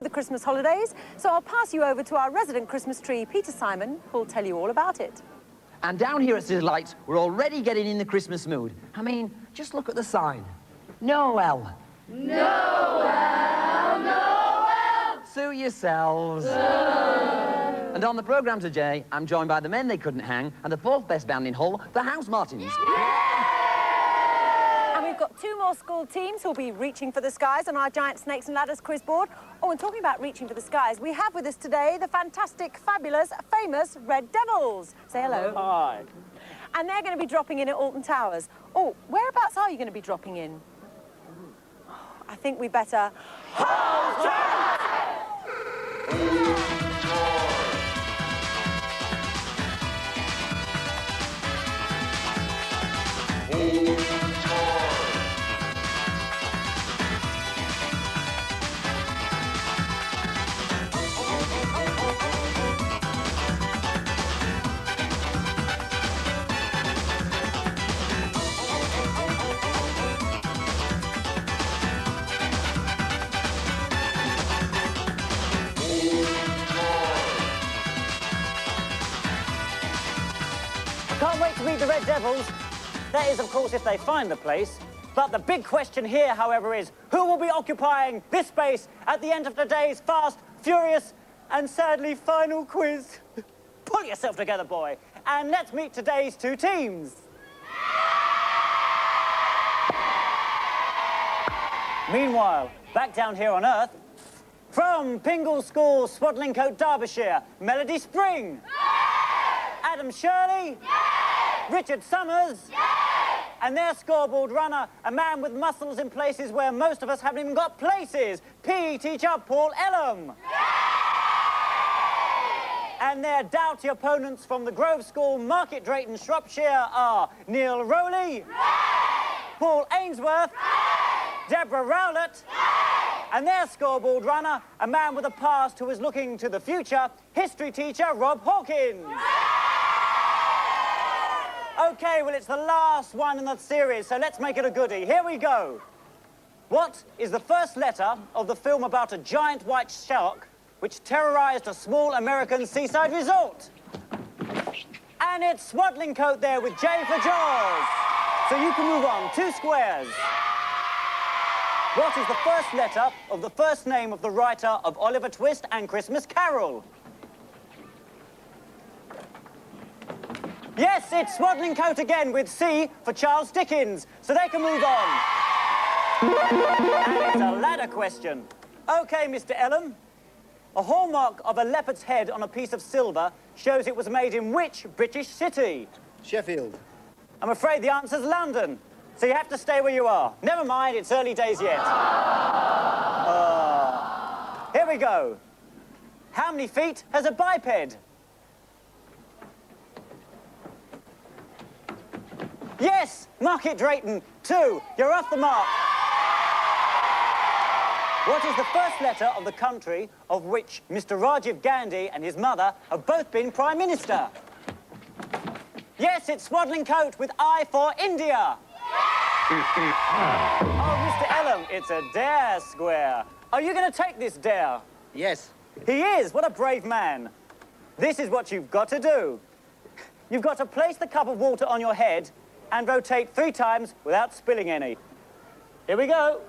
the Christmas holidays, so I'll pass you over to our resident Christmas tree, Peter Simon, who'll tell you all about it. And down here at City Lights, we're already getting in the Christmas mood. I mean, just look at the sign. Noel. Noel, Noel! Suit yourselves. And on the programme today, I'm joined by the men they couldn't hang and the fourth best band in Hull, the House Martins. And we've got two more school teams who'll be reaching for the skies on our giant snakes and ladders quiz board. Oh, and talking about reaching for the skies, we have with us today the fantastic, fabulous, famous Red Devils. Say hello. Hi. And they're going to be dropping in at Alton Towers. Oh, whereabouts are you going to be dropping in? I think we better... Hold Can't wait to meet the Red Devils. That is, of course, if they find the place. But the big question here, however, is who will be occupying this space at the end of today's fast, furious, and sadly final quiz? Pull yourself together, boy, and let's meet today's two teams. Meanwhile, back down here on Earth, from Pingle School, Swadlincote, Derbyshire, Melody Spring. Adam Shirley. Richard Summers. And their scoreboard runner, a man with muscles in places where most of us haven't even got places, PE teacher Paul Ellum. And their doughty opponents from the Grove School, Market Drayton, Shropshire are Neil Rowley, Paul Ainsworth, Deborah Rowlett, and their scoreboard runner, a man with a past who is looking to the future, history teacher Rob Hawkins. OK, well, it's the last one in the series, so let's make it a goodie. Here we go. What is the first letter of the film about a giant white shark which terrorised a small American seaside resort? And it's Swadlincote there with J for Jaws. So you can move on. 2 squares. What is the first letter of the first name of the writer of Oliver Twist and Christmas Carol? Yes, it's Swadlincote again with C for Charles Dickens, so they can move on. And it's a ladder question. OK, Mr. Ellum. A hallmark of a leopard's head on a piece of silver shows it was made in which British city? Sheffield. I'm afraid the answer's London, so you have to stay where you are. Never mind, it's early days yet. Here we go. How many feet has a biped? Yes, Market Drayton, 2. You're off the mark. What is the first letter of the country of which Mr. Rajiv Gandhi and his mother have both been Prime Minister? Yes, it's Swadlincote with I for India. Oh, Mr. Ellum, it's a dare square. Are you going to take this dare? Yes. He is. What a brave man. This is what you've got to do. You've got to place the cup of water on your head and rotate 3 times without spilling any. Here we go.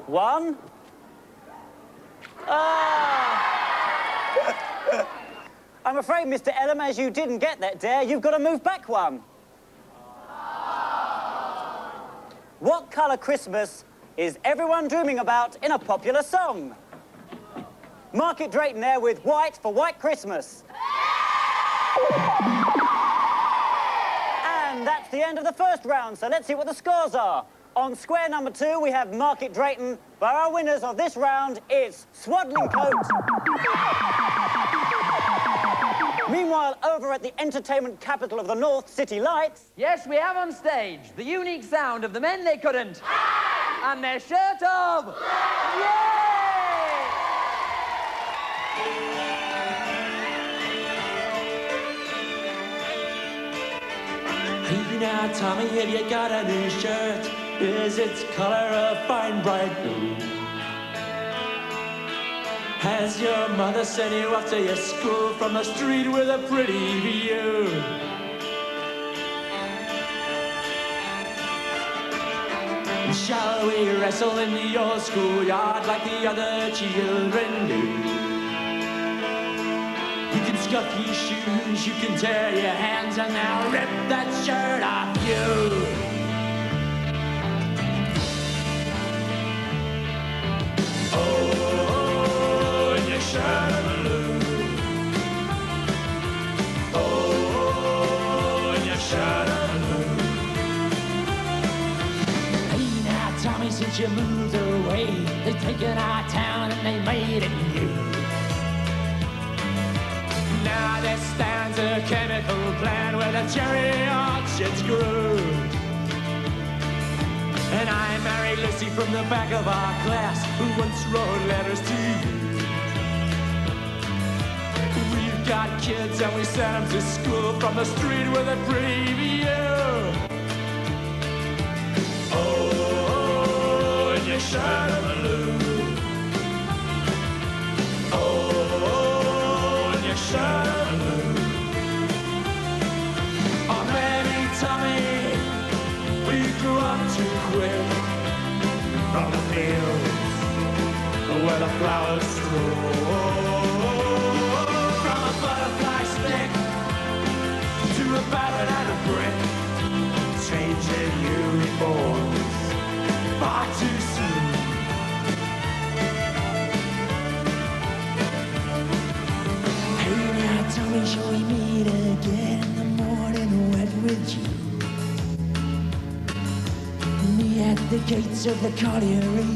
One. I'm afraid, Mr. Ellum, as you didn't get that dare, you've got to move back 1. What colour Christmas is everyone dreaming about in a popular song? Market Drayton there with white for White Christmas. And that's the end of the first round, so let's see what the scores are. On square number 2, we have Market Drayton, but our winners of this round is Swadlincote. Meanwhile, over at the entertainment capital of the North, City Lights... Yes, we have on stage the unique sound of the men they couldn't. And their shirt of... Yay! Hey now, Tommy, have you got a new shirt? is its color a fine bright blue? Has your mother sent you off to your school from the street with a pretty view? Shall we wrestle in your schoolyard like the other children do? You can scuff your shoes, you can tear your hands, and now rip that shirt off you. Oh, and your shirt blue. Oh, and your shirt blue. Hey now, Tommy, since you moved away, they've taken our town and they made it new. Now there stands a chemical plant where the cherry orchards grew. And I married Lucy from the back of our class, who once wrote letters to you. We've got kids and we send them to school from the street with a pretty view. Oh, and your shirt of blue. Oh, and your shirt of blue. Oh, maybe, Tommy, we grew up too quick from the fields where the flowers grow. From a butterfly stick to a parrot and a brick, changing uniforms far too soon. Hey now, Tommy, shall we meet again in the morning wet with you? Me at the gates of the colliery,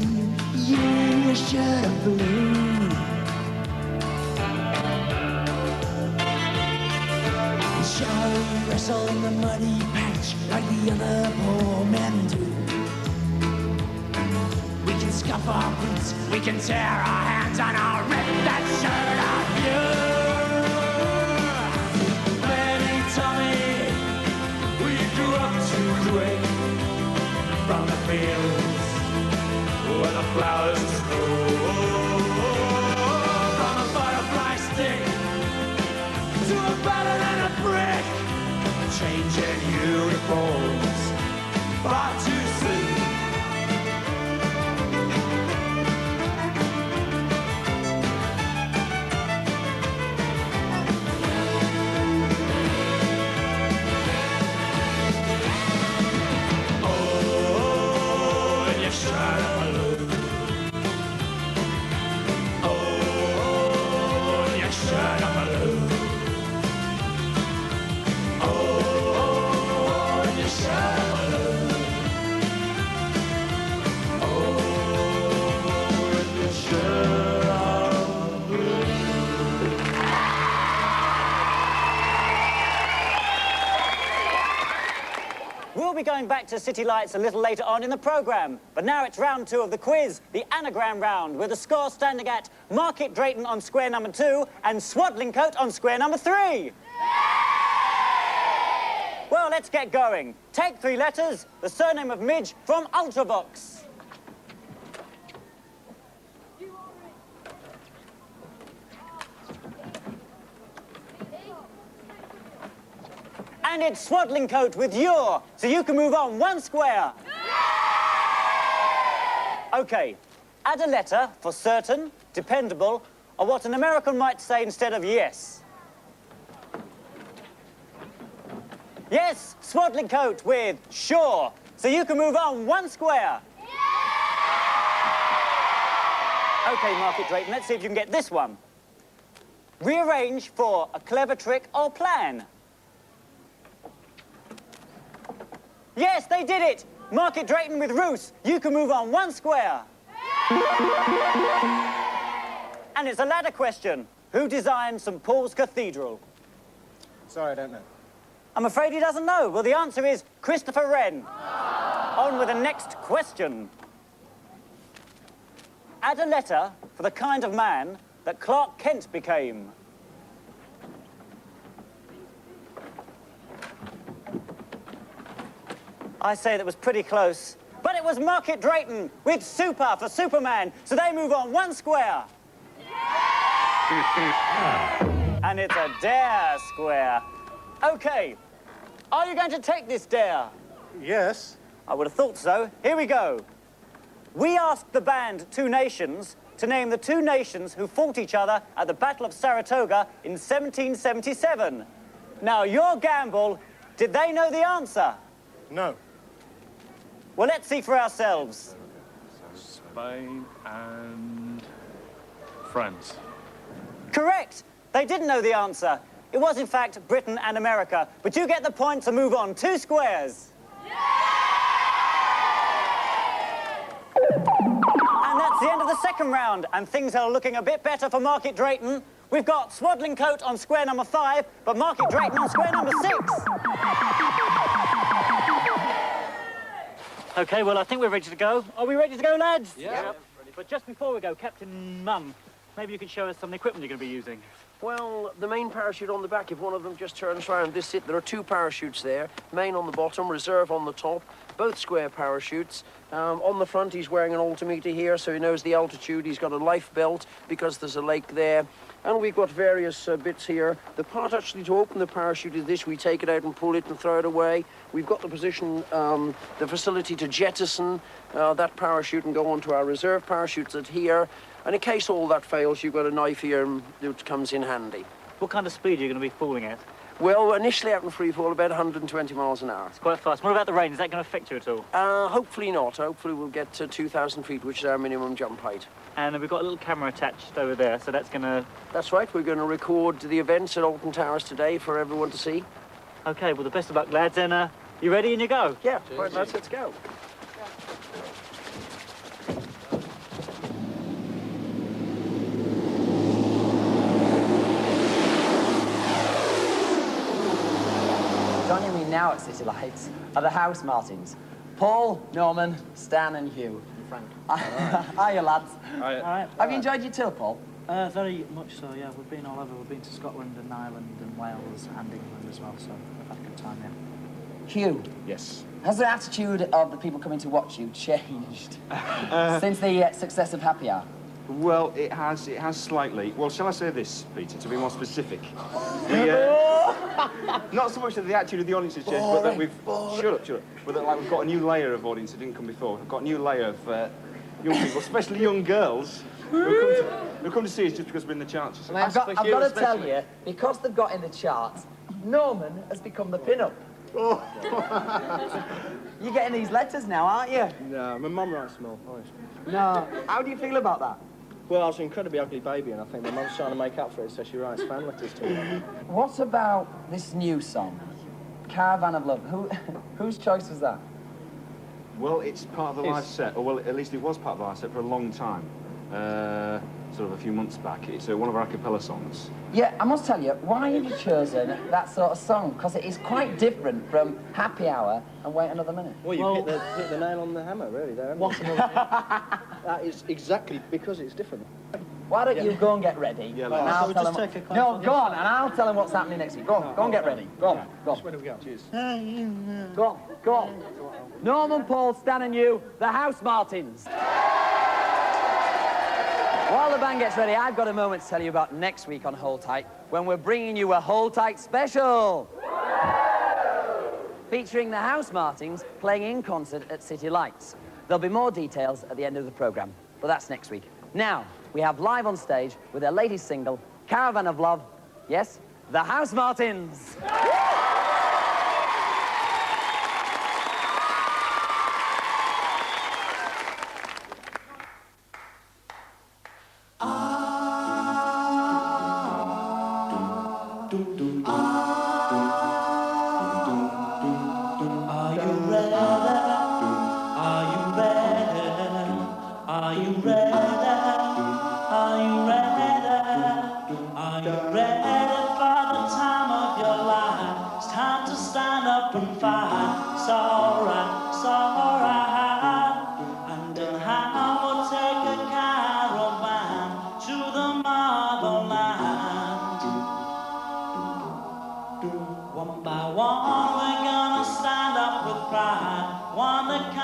you in your shirt of blue. Shall we wrestle in the muddy patch like the other poor men do? We can scuff our boots, we can tear our hands, and I'll rip that shirt off you. Baby Tommy, we grew up too quick from the fields where the flowers grow. From a butterfly stick to a ballad and a brick, changing uniforms far too soon. We'll be going back to City Lights a little later on in the programme. But now it's round 2 of the quiz, the anagram round, with the score standing at Market Drayton on square number 2 and Swaddling Coat on square number 3. Well, let's get going. Take 3 letters, the surname of Midge from Ultravox. And it's Swaddling Coat with your, so you can move on 1 square. OK, add a letter for certain, dependable, or what an American might say instead of yes. Yes, Swaddling Coat with sure, so you can move on 1 square. OK, Market Drayton, let's see if you can get this one. Rearrange for a clever trick or plan. Yes, they did it! Market Drayton with Roos. You can move on 1 square. And it's a ladder question. Who designed St. Paul's Cathedral? Sorry, I don't know. I'm afraid he doesn't know. Well, the answer is Christopher Wren. On with the next question. Add a letter for the kind of man that Clark Kent became. I say that was pretty close. But it was Market Drayton with Super for Superman, so they move on 1 square. And it's a dare square. OK, are you going to take this dare? Yes. I would have thought so. Here we go. We asked the band Two Nations to name the 2 nations who fought each other at the Battle of Saratoga in 1777. Now, your gamble, did they know the answer? No. Well, let's see for ourselves. Spain and France. Correct. They didn't know the answer. It was, in fact, Britain and America. But you get the point to move on 2 squares. And that's the end of the second round. And things are looking a bit better for Market Drayton. We've got Swaddling Coat on square number 5, but Market Drayton on square number 6. OK, well, I think we're ready to go. Are we ready to go, lads? Yeah. Yep. But just before we go, Captain Mum, maybe you could show us some of the equipment you're going to be using. Well, the main parachute on the back, if one of them just turns round, this it. There are 2 parachutes there, main on the bottom, reserve on the top, both square parachutes. On the front, he's wearing an altimeter here, so he knows the altitude. He's got a life belt because there's a lake there. And we've got various bits here. The part actually to open the parachute is this. We take it out and pull it and throw it away. We've got the position, the facility to jettison that parachute and go onto our reserve parachutes at here. And in case all that fails, you've got a knife here which comes in handy. What kind of speed are you going to be falling at? Well, initially out in free fall, about 120 miles an hour. It's quite fast. What about the rain? Is that going to affect you at all? Hopefully not. Hopefully we'll get to 2,000 feet, which is our minimum jump height. And we've got a little camera attached over there, so that's going to... That's right. We're going to record the events at Alton Towers today for everyone to see. OK, well, the best of luck, lads. And you ready and you go? Yeah, right, lads, let's go. Joining me now at City Lights are the House Martins. Paul, Norman, Stan and Hugh. Frank. Hiya, lads. Hiya. Have you enjoyed your tour, Paul? Very much so, yeah. We've been all over. We've been to Scotland and Ireland and Wales and England as well, so we've had a good time, yeah. Hugh, Yes. has the attitude of the people coming to watch you changed since the success of Happy Hour? Well, it has slightly. Well, shall I say this, Peter, to be more specific? Not so much that the attitude of the audience has changed, but that we've... Shut up. But that, like, we've got a new layer of audience that didn't come before. We've got a new layer of young people, especially young girls, who come to see us just because we're in the charts. I've got to tell you, because they've got in the charts, Norman has become the pin-up. You're getting these letters now, aren't you? No, my mum writes them all, honest. No. How do you feel about that? Well, I was an incredibly ugly baby, and I think my mum's trying to make up for it, so she writes fan letters to me. What about this new song, Caravan of Love? Whose choice was that? Well, it's part of the live set, or well, at least it was part of the live set for a long time. Sort of a few months back. It's one of our a cappella songs. Yeah, I must tell you, why have you chosen that sort of song? Because it is quite different from Happy Hour and Wait Another Minute. Well, you hit the nail on the hammer, really, there. That is exactly because it's different. Why don't you go and get ready? Yeah, and I'll tell them no, go on, and I'll tell them what's happening next week. Go on, get ready. Go on. Where do we go? Cheers. Go on. Norman, Paul, Stan and you, the House Martins. While the band gets ready, I've got a moment to tell you about next week on Hold Tight, when we're bringing you a Hold Tight special. Featuring the House Martins playing in concert at City Lights. There'll be more details at the end of the programme, but that's next week. Now, we have live on stage with their latest single, Caravan of Love. Yes, the House Martins. Are you ready for the time of your life?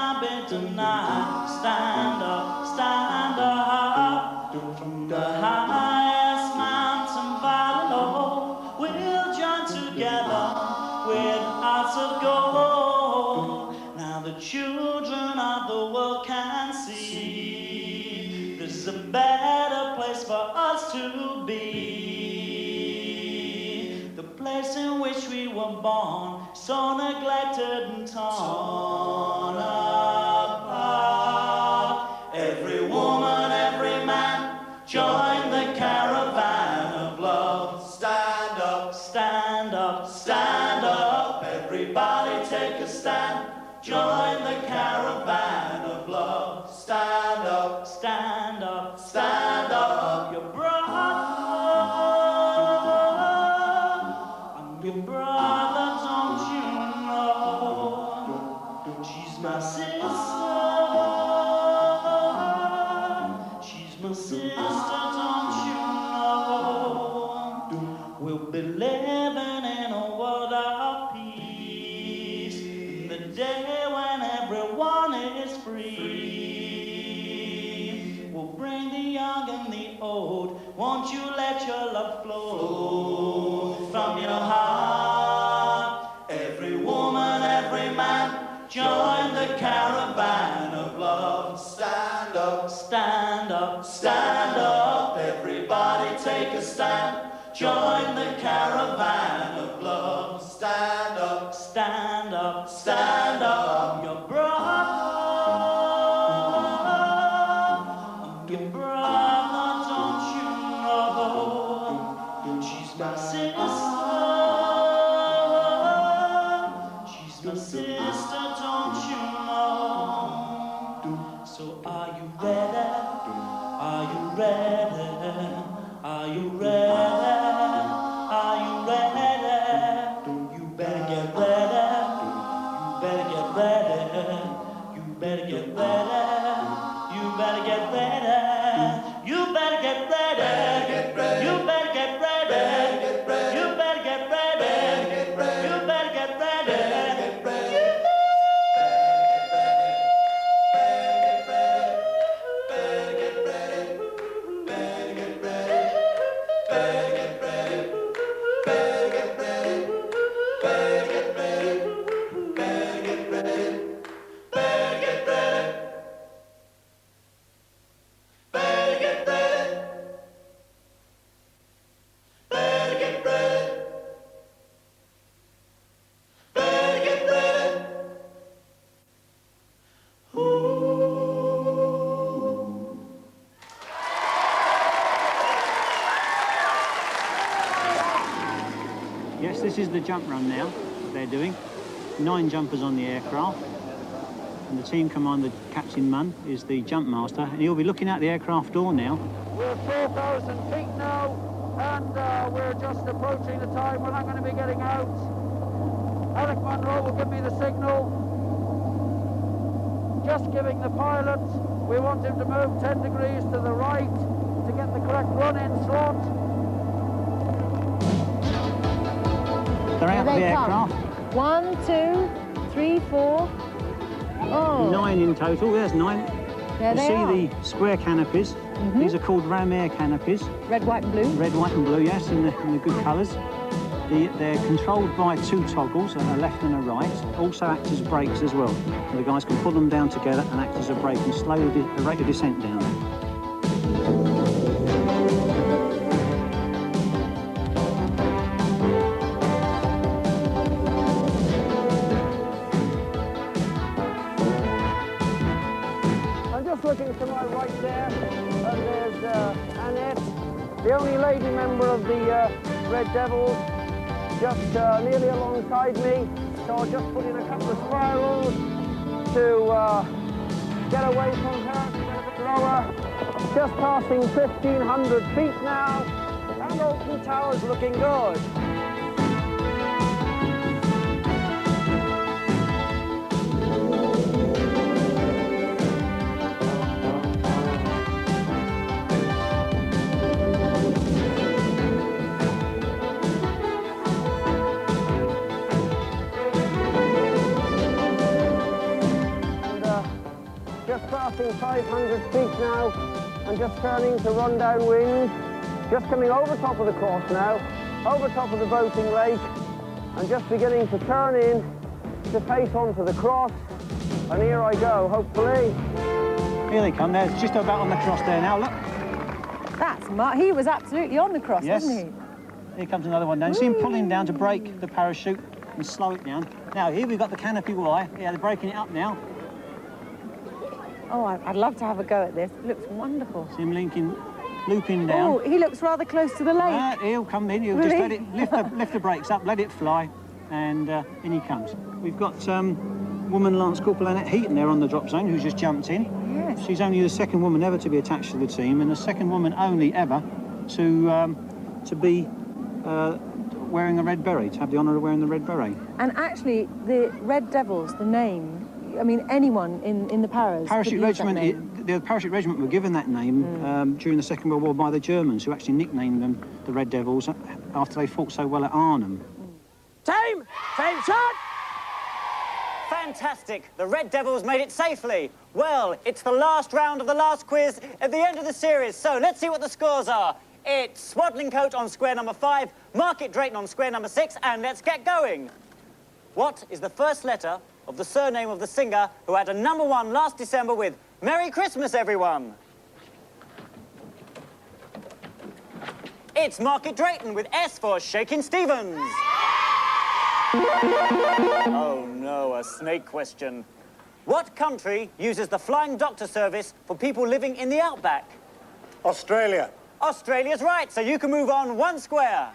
can't be denied. Stand up, stand up. From the highest mountain valley low, we'll join together with hearts of gold. Now the children of the world can see this is a better place for us to be. The place in which we were born, so neglected and torn apart. Every woman, every man, join the caravan of love. Stand up, stand up, stand up. Everybody take a stand. Join the caravan of love. Stand up, stand up, stand up. Your brother, I'm your brother, don't you know? She's my sister. She's my sister, don't you know? We'll be living in a world of peace, in the day when everyone is free. We'll bring the young and the old. Won't you let your love flow from your heart? Every woman, every man, join the caravan of love. Stand up, stand up, stand up. Everybody take a stand. Join the caravan of love. Stand up, stand up, stand up. Your brother, your brother, don't you know? She's my sister. She's my sister, don't you know? So are you ready? Are you ready? Are you ready? Are you ready? You better get ready. You better get ready. You better get ready. You better get ready. You better get ready. You better get ready. You better get ready. You better get ready. Yes, this is the jump run now they're doing. 9 jumpers on the aircraft. And the team commander, Captain Munn, is the jump master, and he'll be looking out the aircraft door now. We're 4,000 feet now, and we're just approaching the time when I'm going to be getting out. Alec Munro will give me the signal. Just giving the pilot. We want him to move 10 degrees to the right to get the correct run-in slot. They're out of the aircraft. 1, 2, 3, 4. Oh. 9 in total. There's 9. There You they see are. the square canopies. These are called ram air canopies. Red, white and blue. Red, white and blue, yes, in the good colours. They're controlled by 2 toggles, a left and a right. Also act as brakes as well. So the guys can pull them down together and act as a brake and slow the rate of descent down. Looking to my right there, and there's Annette, the only lady member of the Red Devils, just nearly alongside me. So I'll just put in a couple of spirals to get away from her, get a bit lower. Just passing 1,500 feet now, and Alton Tower's looking good. just passing 500 feet now and just turning to run downwind. Just coming over top of the course now, over top of the boating lake, and just beginning to turn in to face onto the cross. And here I go, hopefully. Here they come. There's just about on the cross there now, look. That's Mark. He was absolutely on the cross, Yes. wasn't he? Here comes another one down. You see him pulling down to break the parachute and slow it down. Now, here we've got the canopy Y. Yeah, they're breaking it up now. Oh, I'd love to have a go at this. It looks wonderful. See him looping down. Oh, he looks rather close to the lake. He'll come in. He'll Really? just let it lift the brakes up, let it fly, and in he comes. We've got woman Lance Corporal Annette Heaton there on the drop zone, who's just jumped in. Yes. She's only the second woman ever to be attached to the team, and the second woman only ever to be wearing a red beret, to have the honour of wearing the red beret. And actually, the Red Devils, the name, I mean, anyone in the paras. Parachute could use that regiment. name. The parachute regiment were given that name during the Second World War by the Germans, who actually nicknamed them the Red Devils after they fought so well at Arnhem. Time shot! Fantastic! The Red Devils made it safely. Well, it's the last round of the last quiz at the end of the series, so let's see what the scores are. It's Swaddling Coat on square number 5, Market Drayton on square number 6, and let's get going. What is the first letter of the surname of the singer who had a #1 last December with Merry Christmas, everyone? It's Market Drayton with S for Shakin' Stevens. Oh no, a snake question. What country uses the Flying Doctor service for people living in the outback? Australia. Australia's right, so you can move on 1 square.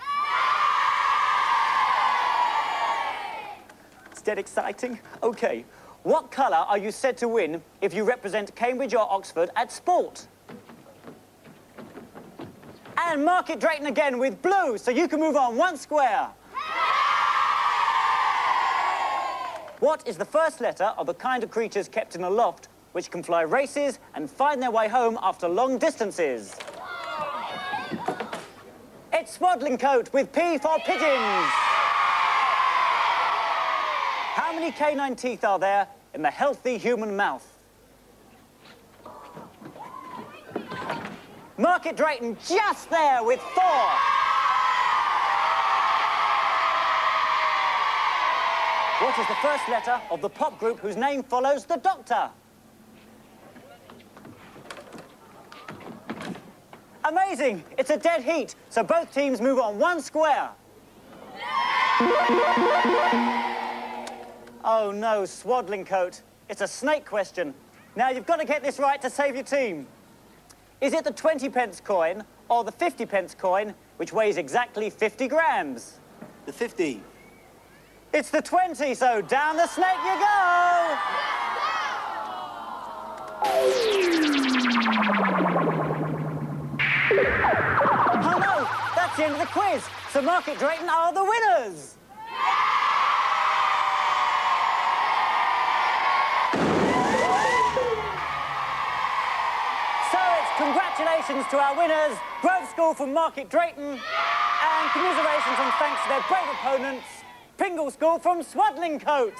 It's dead exciting. Okay, what colour are you said to win if you represent Cambridge or Oxford at sport? And Market Drayton again with blue, so you can move on 1 square. What is the first letter of the kind of creatures kept in a loft which can fly races and find their way home after long distances? It's Swaddling Coat with P for pigeons. How many canine teeth are there in the healthy human mouth? Market Drayton just there with 4. What is the first letter of the pop group whose name follows the Doctor? Amazing! It's a dead heat, so both teams move on 1 square. Oh no, Swaddling Coat. It's a snake question. Now you've got to get this right to save your team. Is it the 20p coin or the 50p coin, which weighs exactly 50 grams? The 50. It's the 20, so down the snake you go! Oh no, that's the end of the quiz. So Market Drayton are the winners. So it's congratulations to our winners, Grove School from Market Drayton, and commiserations and thanks to their brave opponents, Pingle School from Swaddling Coat.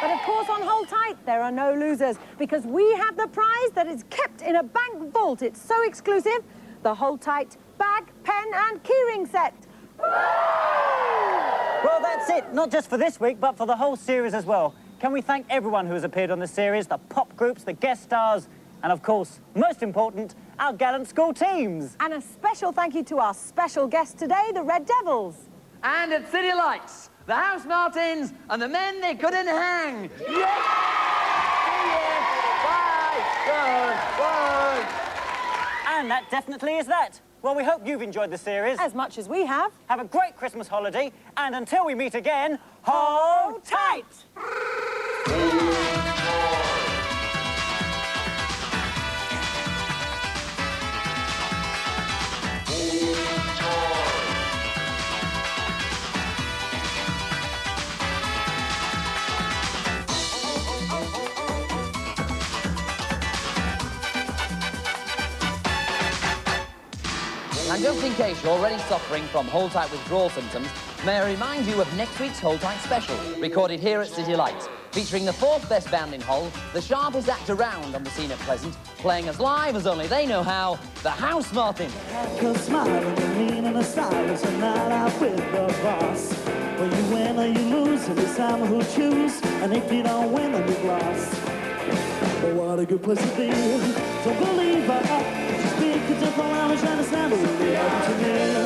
But of course, on Hold Tight, there are no losers, because we have the prize that is kept in a bank vault. It's so exclusive, the Hold Tight bag, pen and keyring set. Well, that's it. Not just for this week, but for the whole series as well. Can we thank everyone who has appeared on the series, the pop groups, the guest stars, and of course, most important, our gallant school teams. And a special thank you to our special guest today, the Red Devils. And at City Lights, the House Martins and the men they couldn't hang. Yeah! Bye! Good! And that definitely is that. Well, we hope you've enjoyed the series. As much as we have. Have a great Christmas holiday, and until we meet again, hold tight! And just in case you're already suffering from Hold Tight withdrawal symptoms, may I remind you of next week's Hold Tight special, recorded here at City Lights. Featuring the 4th best band in Hull, the sharpest act around on the scene at Pleasant, playing as live as only they know how, the House Martin. Cause smiling and mean and a stylist a night out with the boss. When you win or you lose, and it's time who choose. And if you don't win, then you've lost. But what a good place to be. Don't believe her. She's big, could take around and trying to stand. But really happened to me.